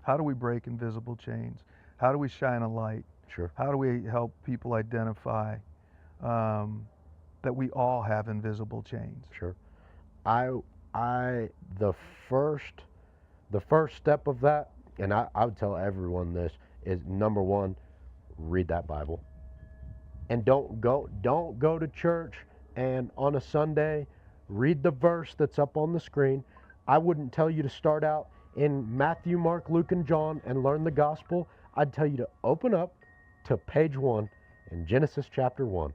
How do we break invisible chains? How do we shine a light? Sure. How do we help people identify um, that we all have invisible chains? Sure. I I first the first step of that, and I would tell everyone this, is number one, read that Bible. And don't go to church and on a Sunday read the verse that's up on the screen. I wouldn't tell you to start out in Matthew, Mark, Luke, and John and learn the gospel. I'd tell you to open up to page 1 in Genesis chapter 1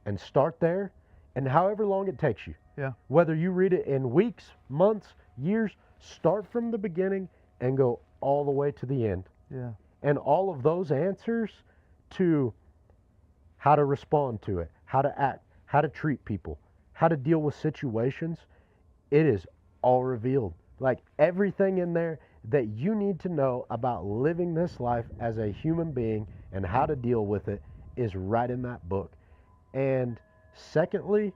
and start there, and however long it takes you. Yeah. Whether you read it in weeks, months, years, start from the beginning and go all the way to the end. Yeah. And all of those answers to how to respond to it, how to act, how to treat people, how to deal with situations, it is all revealed. Like everything in there that you need to know about living this life as a human being and how to deal with it is right in that book. And secondly,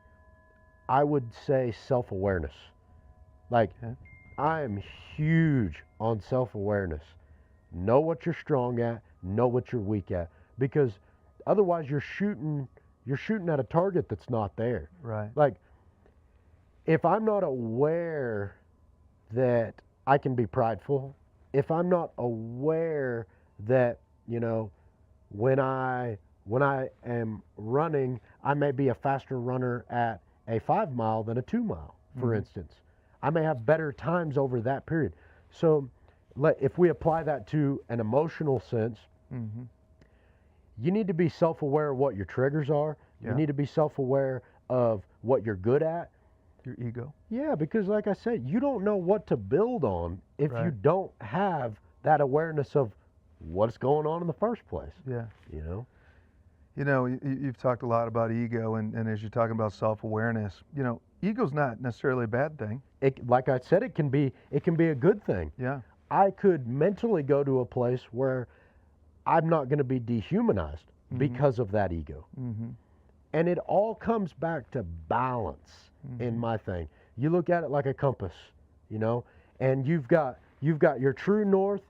I would say self-awareness. Like, Okay. I am huge on self-awareness. Know what you're strong at, know what you're weak at, because otherwise you're shooting at a target that's not there. Right. Like, if I'm not aware that I can be prideful, if I'm not aware that, when I am running, I may be a faster runner at a 5 mile than a 2 mile, for instance. I may have better times over that period. So if we apply that to an emotional sense, you need to be self-aware of what your triggers are. Yeah. You need to be self-aware of what you're good at. Your ego. Yeah, because like I said, you don't know what to build on if you Right. don't have that awareness of what's going on in the first place. Yeah. You know? You've talked a lot about ego, and as you're talking about self-awareness, ego's not necessarily a bad thing. Like I said, it can be a good thing. Yeah. I could mentally go to a place where I'm not going to be dehumanized because of that ego. And it all comes back to balance in my thing. You look at it like a compass, and you've got your true north,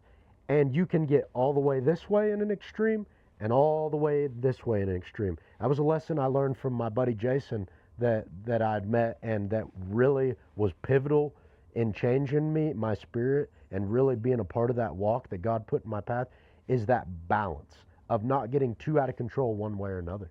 and you can get all the way this way in an extreme and all the way this way in an extreme. That was a lesson I learned from my buddy Jason that I'd met, and that really was pivotal in changing my spirit, and really being a part of that walk that God put in my path, is that balance of not getting too out of control one way or another.